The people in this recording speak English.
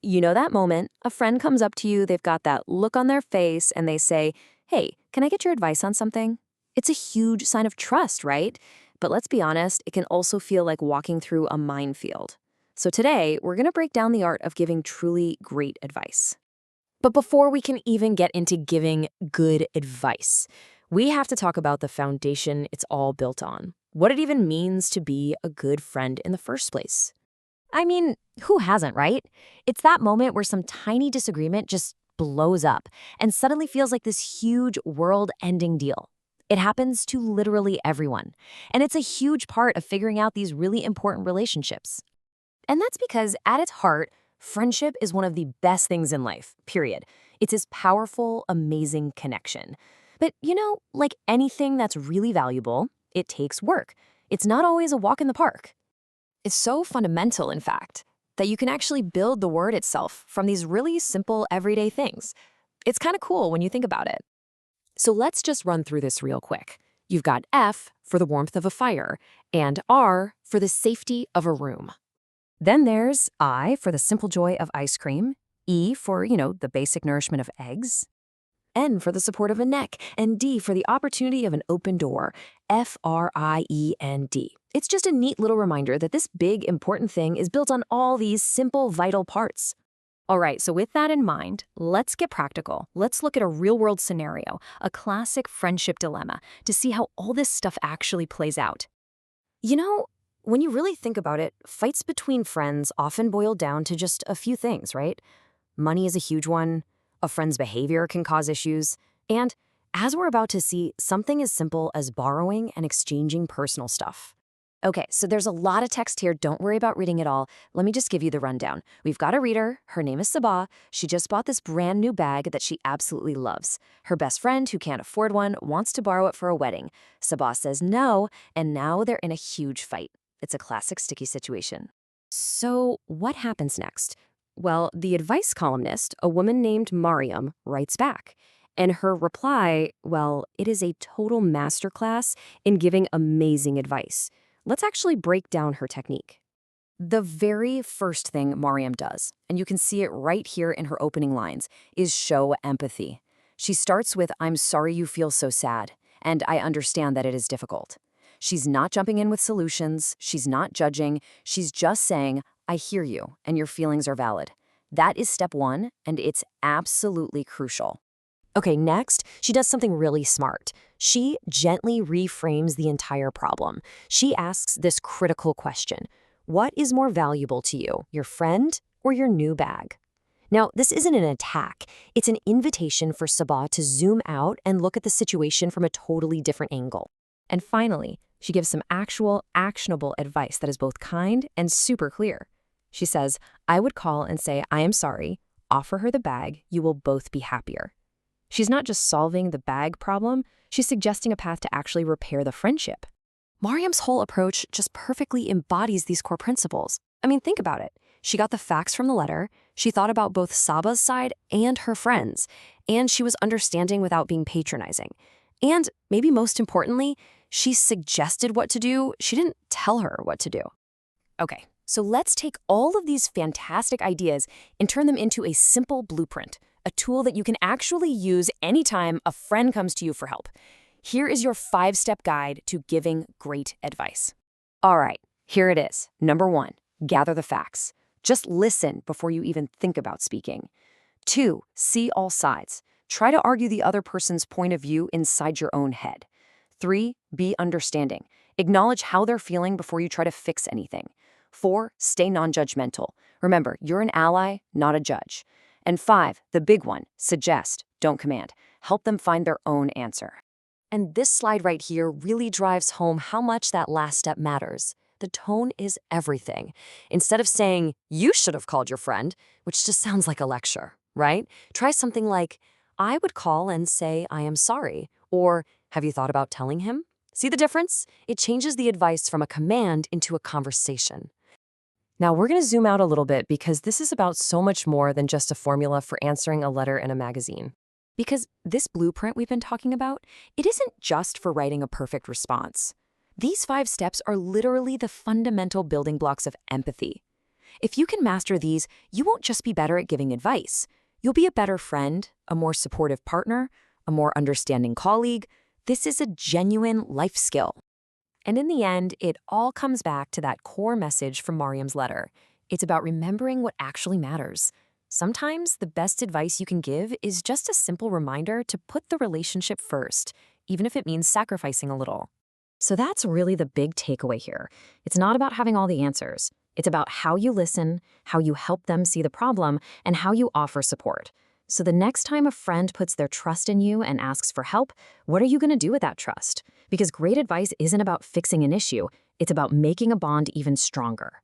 You know that moment, a friend comes up to you, they've got that look on their face, and they say, "Hey, can I get your advice on something?" It's a huge sign of trust, right? But let's be honest, it can also feel like walking through a minefield. So today, we're going to break down the art of giving truly great advice. But before we can even get into giving good advice, we have to talk about the foundation it's all built on. What it even means to be a good friend in the first place. I mean, who hasn't, right? It's that moment where some tiny disagreement just blows up and suddenly feels like this huge world-ending deal. It happens to literally everyone, and it's a huge part of figuring out these really important relationships. And that's because at its heart, friendship is one of the best things in life, period. It's this powerful, amazing connection. But like anything that's really valuable, it takes work. It's not always a walk in the park. It's so fundamental, in fact, that you can actually build the word itself from these really simple everyday things. It's kind of cool when you think about it. So let's just run through this real quick. You've got F for the warmth of a fire and R for the safety of a room. Then there's I for the simple joy of ice cream, E for, the basic nourishment of eggs, N for the support of a neck, and D for the opportunity of an open door, FRIEND. It's just a neat little reminder that this big, important thing is built on all these simple, vital parts. All right, so with that in mind, let's get practical. Let's look at a real-world scenario, a classic friendship dilemma, to see how all this stuff actually plays out. When you really think about it, fights between friends often boil down to just a few things, right? Money is a huge one. A friend's behavior can cause issues. And as we're about to see, something as simple as borrowing and exchanging personal stuff. Okay, so there's a lot of text here. Don't worry about reading it all. Let me just give you the rundown. We've got a reader. Her name is Sabah. She just bought this brand new bag that she absolutely loves. Her best friend, who can't afford one, wants to borrow it for a wedding. Sabah says no, and now they're in a huge fight. It's a classic sticky situation. So what happens next? Well, the advice columnist, a woman named Mariam, writes back. And her reply, well, it is a total masterclass in giving amazing advice. Let's actually break down her technique. The very first thing Mariam does, and you can see it right here in her opening lines, is show empathy. She starts with, "I'm sorry you feel so sad, and I understand that it is difficult." She's not jumping in with solutions. She's not judging. She's just saying, "I hear you, and your feelings are valid." That is step one, and it's absolutely crucial. Okay, next, she does something really smart. She gently reframes the entire problem. She asks this critical question: what is more valuable to you, your friend or your new bag? Now, this isn't an attack. It's an invitation for Sabah to zoom out and look at the situation from a totally different angle. And finally, she gives some actual, actionable advice that is both kind and super clear. She says, "I would call and say, 'I am sorry,' offer her the bag, you will both be happier." She's not just solving the bag problem, she's suggesting a path to actually repair the friendship. Mariam's whole approach just perfectly embodies these core principles. I mean, think about it. She got the facts from the letter, she thought about both Saba's side and her friends, and she was understanding without being patronizing. And maybe most importantly, she suggested what to do, she didn't tell her what to do. Okay, so let's take all of these fantastic ideas and turn them into a simple blueprint, a tool that you can actually use anytime a friend comes to you for help. Here is your 5-step guide to giving great advice. All right, here it is. Number 1, gather the facts. Just listen before you even think about speaking. 2, see all sides. Try to argue the other person's point of view inside your own head. 3, be understanding. Acknowledge how they're feeling before you try to fix anything. 4, stay non-judgmental. Remember, you're an ally, not a judge. And 5, the big one, suggest, don't command. Help them find their own answer. And this slide right here really drives home how much that last step matters. The tone is everything. Instead of saying, "You should have called your friend," which just sounds like a lecture, right? Try something like, "I would call and say I am sorry," or "Have you thought about telling him?" See the difference? It changes the advice from a command into a conversation. Now, we're going to zoom out a little bit because this is about so much more than just a formula for answering a letter in a magazine. Because this blueprint we've been talking about, it isn't just for writing a perfect response. These 5 steps are literally the fundamental building blocks of empathy. If you can master these, you won't just be better at giving advice. You'll be a better friend, a more supportive partner, a more understanding colleague. This is a genuine life skill. And in the end, it all comes back to that core message from Mariam's letter. It's about remembering what actually matters. Sometimes the best advice you can give is just a simple reminder to put the relationship first, even if it means sacrificing a little. So that's really the big takeaway here. It's not about having all the answers. It's about how you listen, how you help them see the problem, and how you offer support. So the next time a friend puts their trust in you and asks for help, what are you going to do with that trust? Because great advice isn't about fixing an issue, it's about making a bond even stronger.